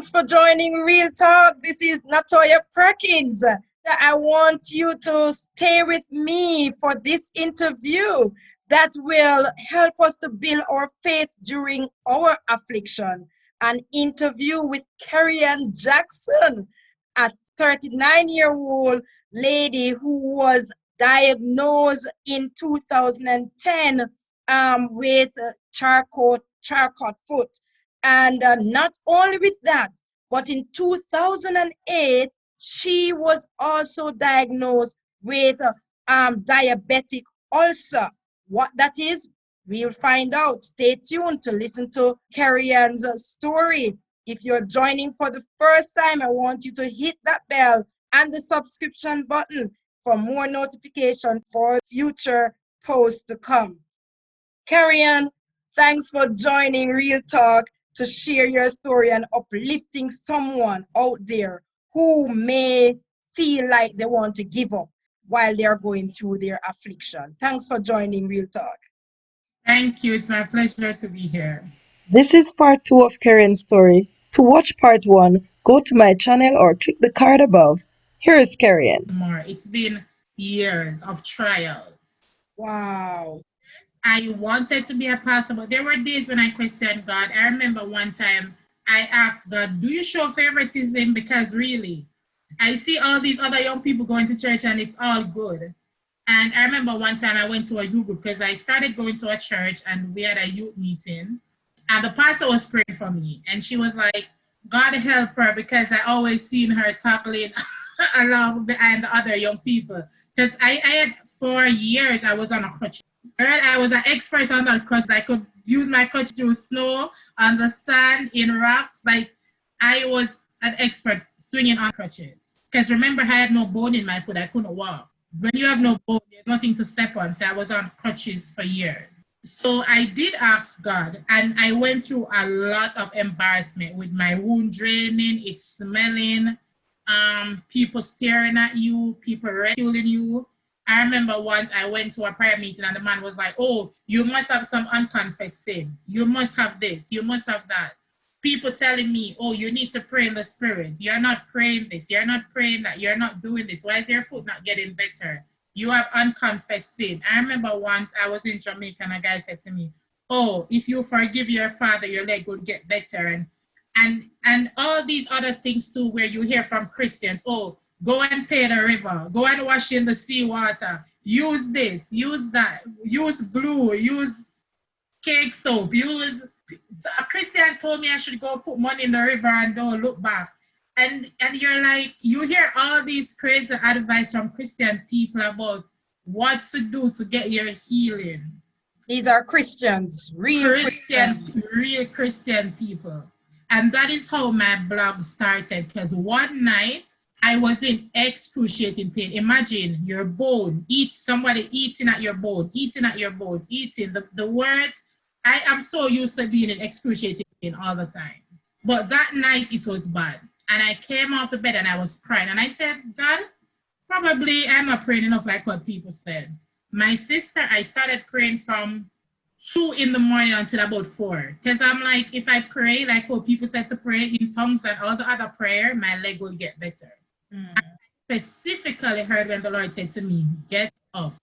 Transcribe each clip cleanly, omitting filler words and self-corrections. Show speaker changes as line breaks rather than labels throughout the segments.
Thanks for joining Real Talk. This is Natoya Perkins. I want you to stay with me for this interview that will help us to build our faith during our affliction. An interview with Carrie-Ann Jackson, a 39-year-old lady who was diagnosed in 2010 with Charcot foot. And not only with that, but in 2008, she was also diagnosed with diabetic ulcer. What that is, we'll find out. Stay tuned to listen to Carrie-Ann's story. If you're joining for the first time, I want you to hit that bell and the subscription button for more notification for future posts to come. Carrie-Ann, thanks for joining Real Talk to share your story and uplifting someone out there who may feel like they want to give up while they're going through their affliction. Thanks for joining Real Talk.
Thank you. It's my pleasure to be here.
This is part 2 of Karen's story. To watch part 1, go to my channel or click the card above. Here is Karen.
It's been years of trials.
Wow.
I wanted to be a pastor, but there were days when I questioned God. I remember one time I asked God, do you show favoritism? Because really, I see all these other young people going to church and it's all good. And I remember one time I went to a youth group because I started going to a church and we had a youth meeting. And the pastor was praying for me. And she was like, God help her, because I always seen her tackling along behind the other young people. Because I had 4 years, I was on a crutch. I was an expert on that crutch. I could use my crutch through snow, on the sand, in rocks. Like, I was an expert swinging on crutches. Because remember, I had no bone in my foot. I couldn't walk. When you have no bone, there's nothing to step on. So I was on crutches for years. So I did ask God, and I went through a lot of embarrassment with my wound draining, it smelling, people staring at you, people ridiculing you. I remember once I went to a prayer meeting and the man was like, oh, you must have some unconfessed sin. You must have this. You must have that. People telling me, oh, you need to pray in the spirit. You're not praying this. You're not praying that. You're not doing this. Why is your foot not getting better? You have unconfessed sin. I remember once I was in Jamaica and a guy said to me, oh, if you forgive your father, your leg will get better. And all these other things too, where you hear from Christians, oh, go and pay the river, go and wash in the seawater, use this, use that, use glue, use cake soap, use... So a Christian told me I should go put money in the river and don't look back. And you're like, you hear all these crazy advice from Christian people about what to do to get your healing.
These are Christians, real
Christian people. And that is how my blog started, because one night I was in excruciating pain. Imagine your bone, somebody eating at your bone, eating at your bones, eating. The words, I am so used to being in excruciating pain all the time. But that night it was bad. And I came off the bed and I was crying. And I said, God, probably I'm not praying enough like what people said. My sister, I started praying from 2 in the morning until about 4. Because I'm like, if I pray like what people said to pray in tongues and all the other prayer, my leg will get better. I specifically heard when the Lord said to me, get up.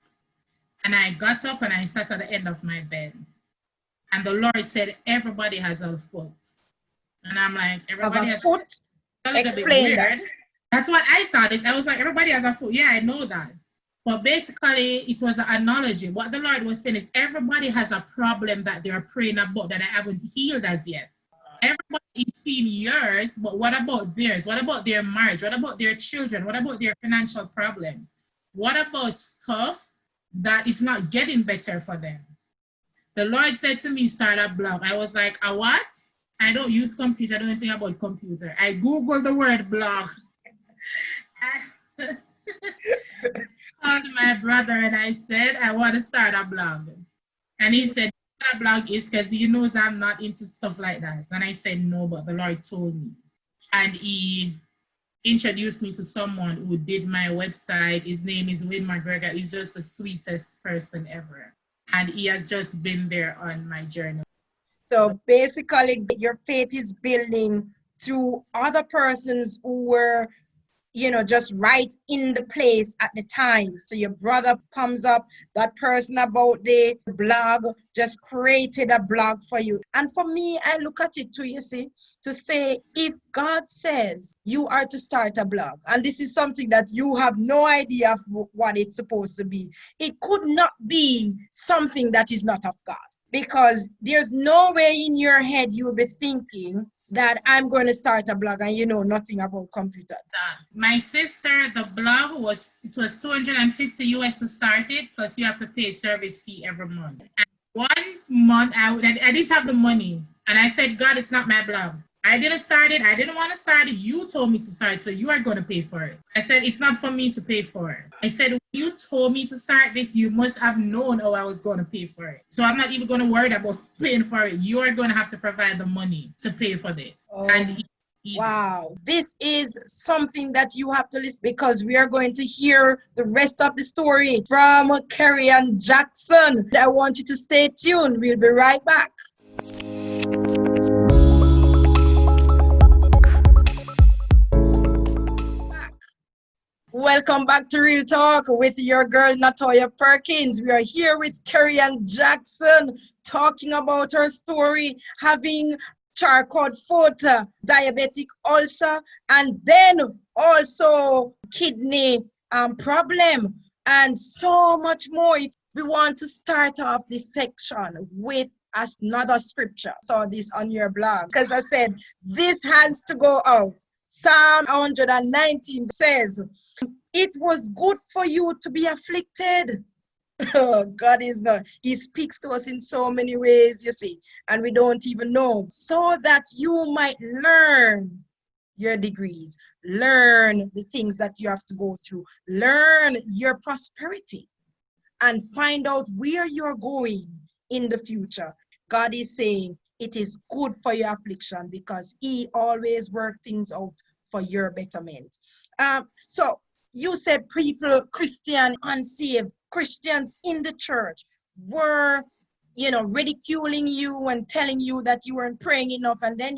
And I got up and I sat at the end of my bed. And the Lord said, everybody has a foot. And I'm like, everybody has a foot?
Explain that.
That's what I thought. I was like, everybody has a foot. Yeah, I know that. But basically, it was an analogy. What the Lord was saying is everybody has a problem that they're praying about that I haven't healed as yet. Everybody is seeing yours, but what about theirs? What about their marriage? What about their children? What about their financial problems? What about stuff that it's not getting better for them? The Lord said to me, start a blog. I was like, a what? I don't use computer. I don't know anything about computer. I Googled the word blog. I called my brother and I said, I want to start a blog. And he said, what a blog is, because he knows I'm not into stuff like that. And I said, no, but the Lord told me. And he introduced me to someone who did my website. His name is Wayne McGregor. He's just the sweetest person ever. And he has just been there on my journey.
So basically, your faith is building through other persons who were, just right in the place at the time. So your brother comes up, that person about the blog just created a blog for you. And for me, I look at it too, you see, to say, if God says you are to start a blog, and this is something that you have no idea of what it's supposed to be, it could not be something that is not of God. Because there's no way in your head you'll be thinking that I'm going to start a blog and you know nothing about computer.
My sister, the blog was 250 US to start it, plus you have to pay service fee every month. And 1 month I didn't have the money, and I said, God, it's not my blog. I didn't start it. I didn't want to start it. You told me to start it, so you are going to pay for it. I said, it's not for me to pay for it. I said, when you told me to start this, you must have known how I was going to pay for it. So I'm not even going to worry about paying for it. You are going to have to provide the money to pay for this.
Oh.
And
wow, this is something that you have to listen, because we are going to hear the rest of the story from Carrie and Jackson. I want you to stay tuned. We'll be right back. Welcome back to Real Talk with your girl Natoya Perkins. We are here with Carrie and Jackson talking about her story, having charcoal foot, diabetic ulcer, and then also kidney problem, and so much more. If we want to start off this section with another scripture, saw this on your blog, because I said this has to go out. Psalm 119 says, it was good for you to be afflicted. God is not. He speaks to us in so many ways, you see, and we don't even know. So that you might learn your degrees, learn the things that you have to go through, learn your prosperity, and find out where you're going in the future. God is saying it is good for your affliction, because He always works things out for your betterment. So you said people, Christian, unsaved Christians in the church were, ridiculing you and telling you that you weren't praying enough. And then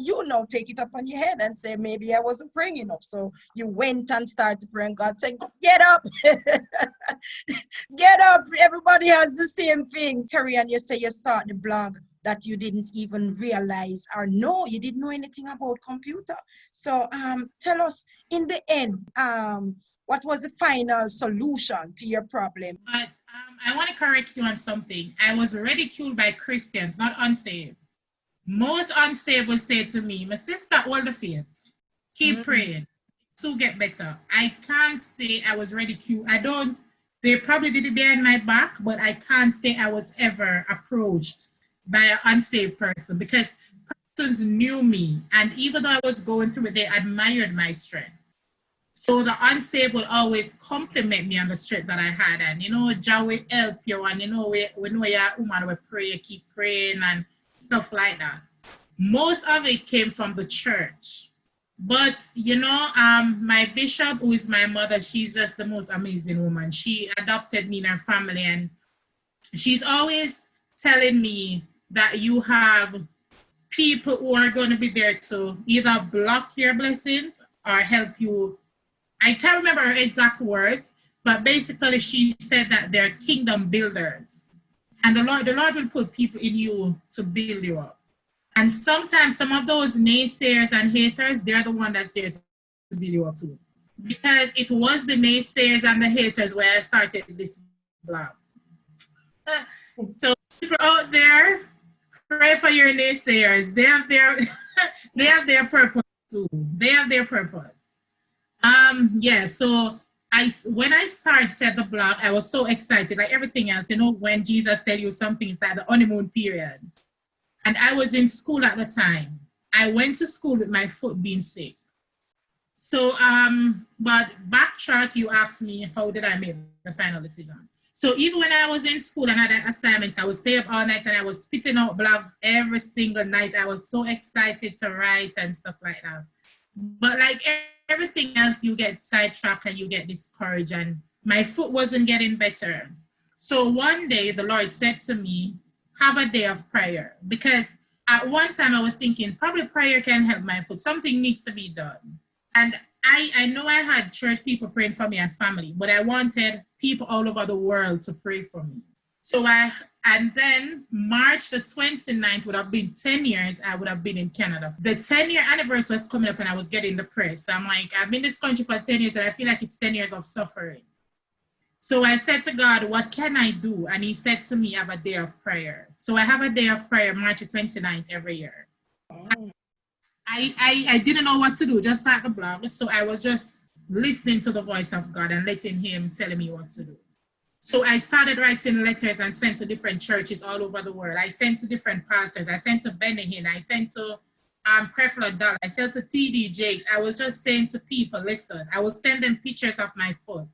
take it up on your head and say, maybe I wasn't praying enough. So you went and started praying. God said, get up. Get up. Everybody has the same thing. Carrie, and you say you start the blog that you didn't even realize or know. You didn't know anything about computer. So tell us, in the end, what was the final solution to your problem?
But I want to correct you on something. I was ridiculed by Christians, not unsaved. Most unsaved will say to me, my sister, hold the faith. Keep praying to get better. I can't say I was ridiculed. They probably did it behind my back, but I can't say I was ever approached by an unsaved person, because persons knew me. And even though I was going through it, they admired my strength. So the unsaved will always compliment me on the strength that I had. And, Jah will help you. And, we know you're a woman, we pray, keep praying and stuff like that. Most of it came from the church. But, my bishop, who is my mother, she's just the most amazing woman. She adopted me in her family. And she's always telling me that you have people who are going to be there to either block your blessings or help you. I can't remember her exact words, but basically she said that they're kingdom builders. And the Lord will put people in you to build you up. And sometimes some of those naysayers and haters, they're the one that's there to build you up too. Because it was the naysayers and the haters where I started this blog. So people out there, pray for your naysayers. They have their purpose too. They have their purpose. So when I started the blog, I was so excited, like everything else, when Jesus tells you something, it's like the honeymoon period. And I was in school at the time. I went to school with my foot being sick. So, but backtrack, you asked me, how did I make the final decision? So even when I was in school and had assignments, I would stay up all night and I was spitting out blogs every single night. I was so excited to write and stuff like that. But like everything else, you get sidetracked and you get discouraged, and my foot wasn't getting better. So one day the Lord said to me, have a day of prayer, because At one time, I was thinking probably prayer can help my foot. Something needs to be done. And I know I had church people praying for me and family, but I wanted people all over the world to pray for me. And then March the 29th would have been 10 years I would have been in Canada. The 10-year anniversary was coming up and I was getting depressed. So I'm like, I've been in this country for 10 years and I feel like it's 10 years of suffering. So I said to God, what can I do? And he said to me, have a day of prayer. So I have a day of prayer March 29th every year. Oh. I didn't know what to do, just like the blog. So I was just listening to the voice of God and letting him tell me what to do. So I started writing letters and sent to different churches all over the world. I sent to different pastors. I sent to Benny Hinn. I sent to Creflo Dollar. I sent to TD Jakes. I was just saying to people, listen, I will send them pictures of my foot.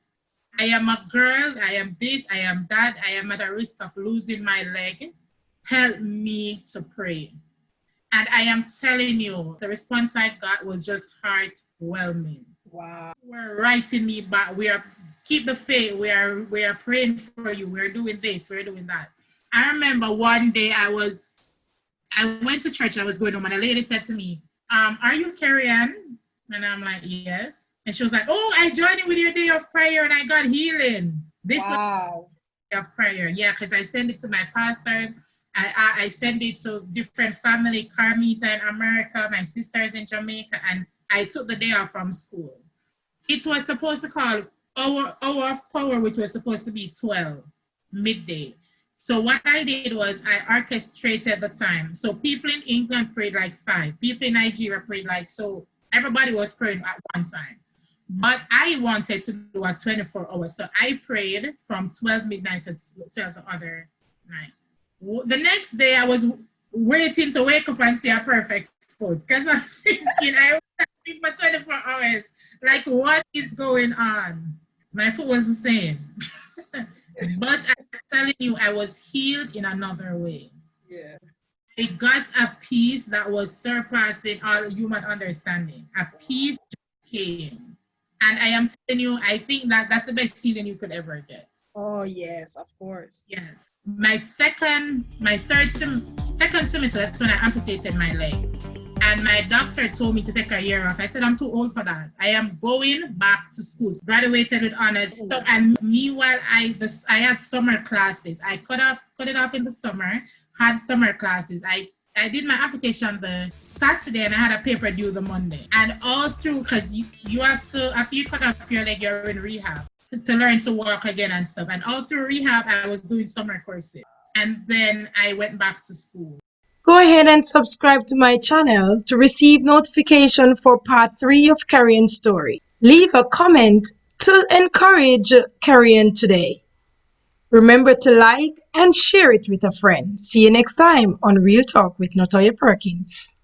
I am a girl. I am this. I am that. I am at a risk of losing my leg. Help me to pray. And I am telling you, the response I got was just heartwarming. Wow. We're writing me back. We are keep the faith. We are praying for you. We're doing this. We're doing that. I remember one day I went to church and I was going home and a lady said to me, are you Carrie-Ann? And I'm like, yes. And she was like, oh, I joined in with your day of prayer and I got healing. This was day of prayer. Yeah, because I sent it to my pastor. I send it to different family, Carmita in America, my sisters in Jamaica, and I took the day off from school. It was supposed to call hour of power, which was supposed to be 12, midday. So what I did was I orchestrated the time. So people in England prayed like 5. People in Nigeria prayed like, so everybody was praying at one time. But I wanted to do a 24 hours. So I prayed from 12 midnight to 12 the other night. The next day, I was waiting to wake up and see a perfect foot because I'm thinking I was sleeping for 24 hours. Like, what is going on? My foot was the same. But I'm telling you, I was healed in another way. Yeah. I got a peace that was surpassing all human understanding. A peace just came. And I am telling you, I think that's the best healing you could ever get.
Oh, yes, of course.
Yes. My second semester, that's when I amputated my leg. And my doctor told me to take a year off. I said, I'm too old for that. I am going back to school. Graduated with honors. So, and meanwhile, I had summer classes. I cut it off in the summer, had summer classes. I did my application the Saturday and I had a paper due the Monday. And all through, because you have to, after you cut off your leg, you're in rehab to learn to walk again and stuff. And all through rehab, I was doing summer courses. And then I went back to school.
Go ahead and subscribe to my channel to receive notification for part 3 of Carrie-Ann's story. Leave a comment to encourage Carrie-Ann today. Remember to like and share it with a friend. See you next time on Real Talk with Natoya Perkins.